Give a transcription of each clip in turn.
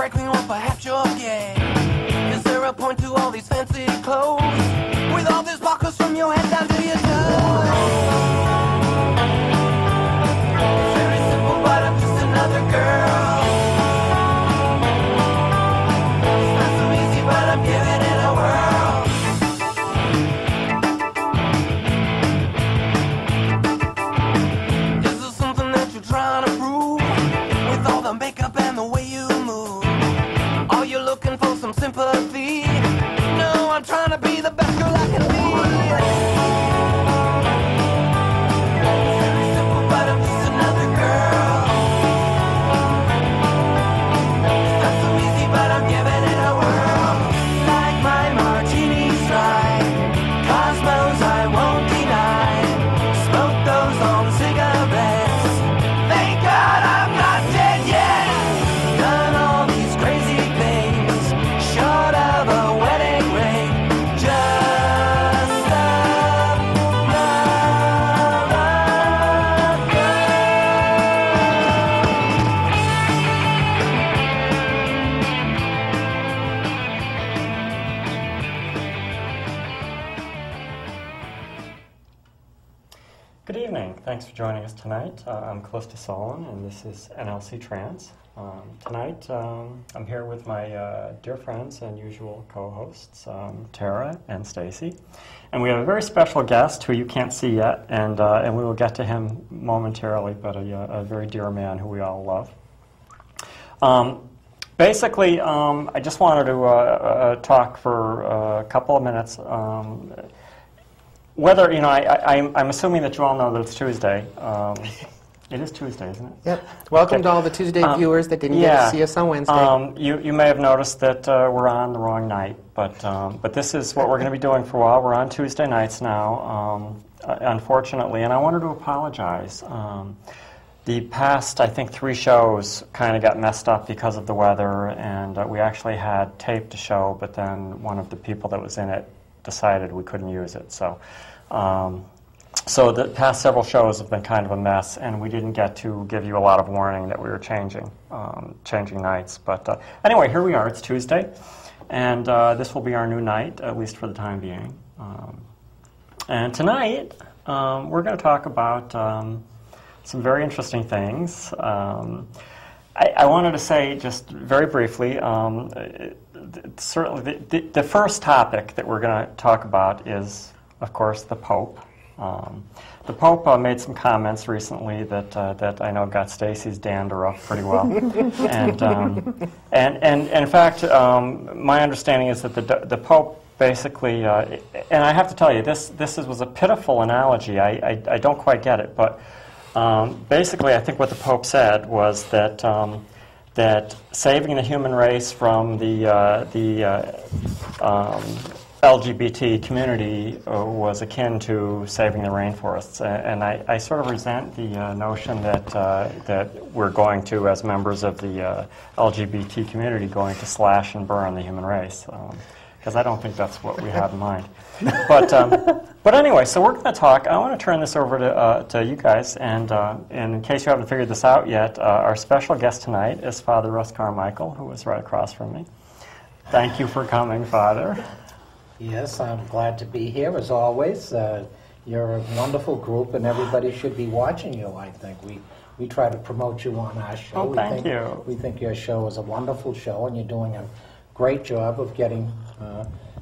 dry clean, well, perhaps you're gay. Is there a point to all these fancy clothes? With all these buckles from your head down to your toes? It's very simple, but I'm just another girl. It's not so easy, but I'm giving it a whirl. Is there something that you're trying to prove? With all the makeup and the way you move, are you looking for some sympathy? No, I'm trying to be the best girl I can be. It's very simple, but I'm just another girl. It's not so easy, but I'm giving it a whirl. Like my martinis dry, cosmos I won't deny. Smoke those long cigarettes. Thank God I'm not dead yet. Done all these crazy things, short of a wedding ring. Just another Good evening. Thanks for joining us tonight. I'm Calista Solon, and this is nlcTrans. Tonight, I'm here with my dear friends and usual co-hosts, Tara and Stacy. And we have a very special guest who you can't see yet, and we will get to him momentarily, but a very dear man who we all love. Basically, I just wanted to talk for a couple of minutes. Whether, I'm assuming that you all know that it's Tuesday. It is Tuesday, isn't it? Yep. Welcome to all the Tuesday viewers that didn't get to see us on Wednesday. You may have noticed that we're on the wrong night, but this is what we're going to be doing for a while. We're on Tuesday nights now, unfortunately, and I wanted to apologize. The past, I think, 3 shows kind of got messed up because of the weather, and we actually had taped a show, but then one of the people that was in it decided we couldn't use it. So the past several shows have been kind of a mess, and we didn't get to give you a lot of warning that we were changing nights. But anyway, here we are. It's Tuesday, and this will be our new night, at least for the time being. And tonight, we're going to talk about some very interesting things. I wanted to say just very briefly, certainly the first topic that we're going to talk about is, of course, the Pope. The Pope made some comments recently that I know got Stacy's dander up pretty well, and in fact, my understanding is that the Pope basically, and I have to tell you, this was a pitiful analogy. I don't quite get it, but basically, I think what the Pope said was that that saving the human race from the LGBT community was akin to saving the rainforests, and I sort of resent the notion that we're going to, as members of the LGBT community, going to slash and burn the human race, because I don't think that's what we have in mind. But anyway, so we're going to talk. I want to turn this over to you guys, and in case you haven't figured this out yet, our special guest tonight is Father Russ Carmichael, who is right across from me. Thank you for coming, Father. Yes, I'm glad to be here, as always. You're a wonderful group, and everybody should be watching you, I think. We try to promote you on our show. Oh, thank you. We think your show is a wonderful show, and you're doing a great job of getting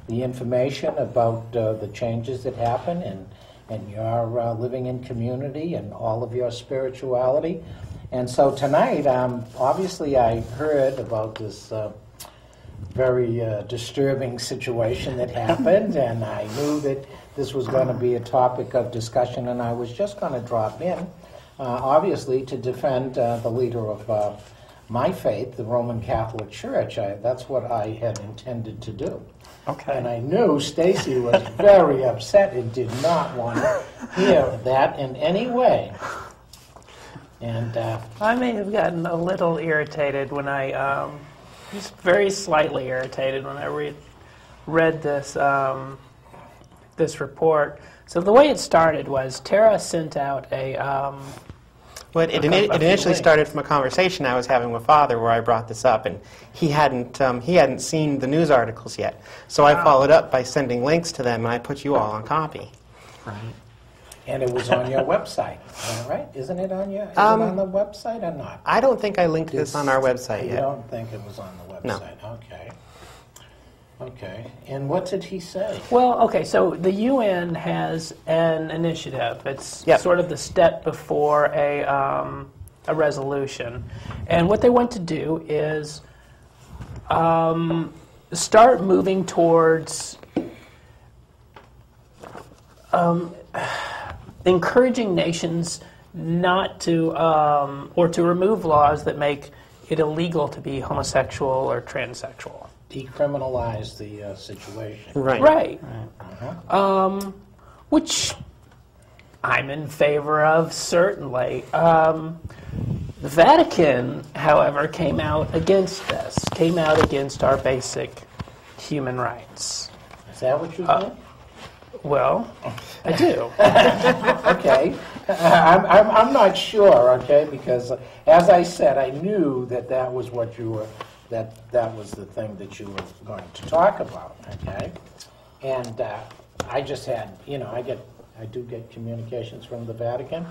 the information about the changes that happen and your living in community and all of your spirituality. And so tonight, obviously I heard about this very disturbing situation that happened, and I knew that this was going to be a topic of discussion, and I was just going to drop in, obviously, to defend the leader of my faith, the Roman Catholic Church. That's what I had intended to do. Okay. And I knew Stacy was very upset and did not want to hear that in any way. And I may have gotten a little irritated when just very slightly irritated when I read this this report. So the way it started was Tara sent out a Well, it initially started from a conversation I was having with Father where I brought this up, and he hadn't seen the news articles yet. So I followed up by sending links to them, and I put you all on copy. Right. And it was on your website, right? Isn't it on it on the website or not? I don't think I linked this on our website You yet. don't think it was on the website? No. Okay. Okay. And what did he say? Well, okay, so the UN has an initiative. It's sort of the step before a resolution. And what they want to do is start moving towards encouraging nations not to, or to remove laws that make it illegal to be homosexual or transsexual. Decriminalize the situation. Right. Right. Uh-huh. Which I'm in favor of, certainly. The Vatican, however, came out against this, came out against our basic human rights. Is that what you think? Well, I do. Okay. I'm not sure, okay, because as I said, I knew that was what you were, that was the thing that you were going to talk about, okay? And I just had, I do get communications from the Vatican.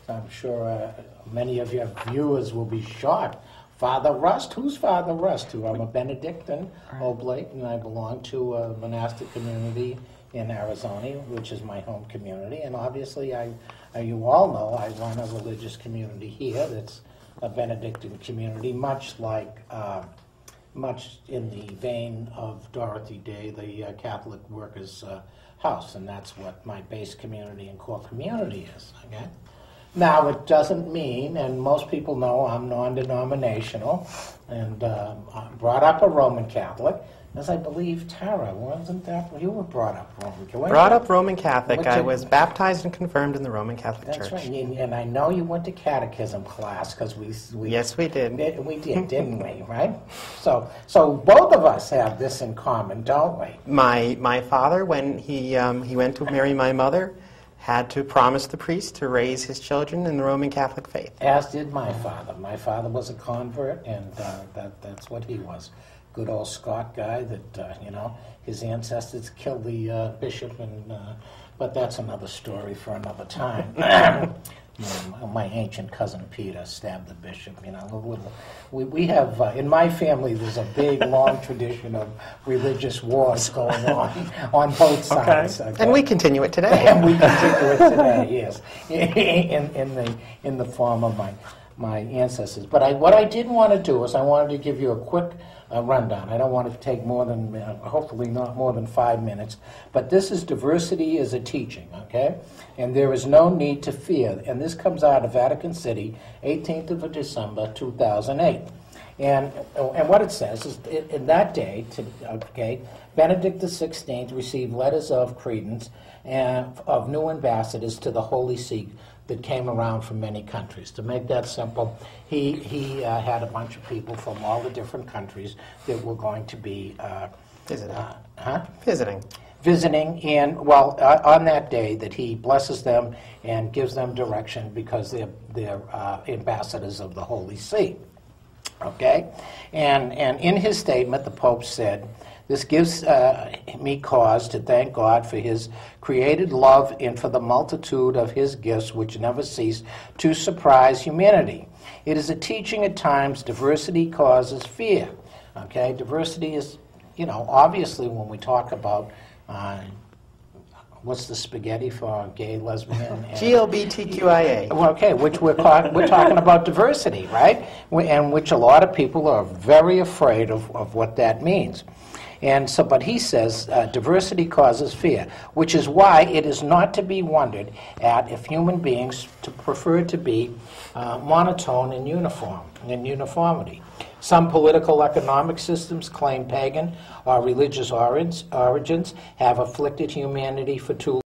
I'm sure many of your viewers will be shocked. Father Russ, who's Father Russ? I'm a Benedictine Oblate, and I belong to a monastic community in Arizona, which is my home community. And obviously, you all know, I run a religious community here that's a Benedictine community, much in the vein of Dorothy Day, the Catholic Workers' House, and that's what my base community and core community is, okay? Now, it doesn't mean, and most people know I'm non-denominational, and brought up a Roman Catholic, as I believe, Tara, wasn't that, you were brought up Roman Catholic? Brought up Roman Catholic. I was baptized and confirmed in the Roman Catholic Church. That's right, and I know you went to catechism class, because we Yes, we did. We did, didn't we, right? So both of us have this in common, don't we? My father, when he went to marry my mother, had to promise the priest to raise his children in the Roman Catholic faith. As did my father. My father was a convert, and that's what he was. Good old Scot guy that, his ancestors killed the bishop, but that's another story for another time. My ancient cousin Peter stabbed the bishop. We have, in my family, there's a big, long tradition of religious wars going on both sides. Okay? And we continue it today. And we continue it today, yes, in the form of my ancestors. But what I didn't want to do is I wanted to give you a quick rundown. I don't want to take more than, hopefully not more than 5 minutes. But this is Diversity as a Teaching, okay? And there is no need to fear. And this comes out of Vatican City, 18th of December, 2008. And what it says is, in that day, Benedict XVI received letters of credence and of new ambassadors to the Holy See that came around from many countries. To make that simple, he had a bunch of people from all the different countries that were going to be visiting, and on that day that he blesses them and gives them direction because they're ambassadors of the Holy See. Okay, and in his statement, the Pope said, "This gives me cause to thank God for his created love and for the multitude of his gifts which never cease to surprise humanity. It is a teaching at times diversity causes fear." Okay, diversity is, obviously when we talk about, what's the spaghetti for gay, lesbian? GLBTQIA. Okay, which we're talking about diversity, right? And which a lot of people are very afraid of what that means. And so, but he says diversity causes fear, which is why it is not to be wondered at if human beings prefer to be monotone and uniformity. Some political economic systems claim pagan or religious origins have afflicted humanity for too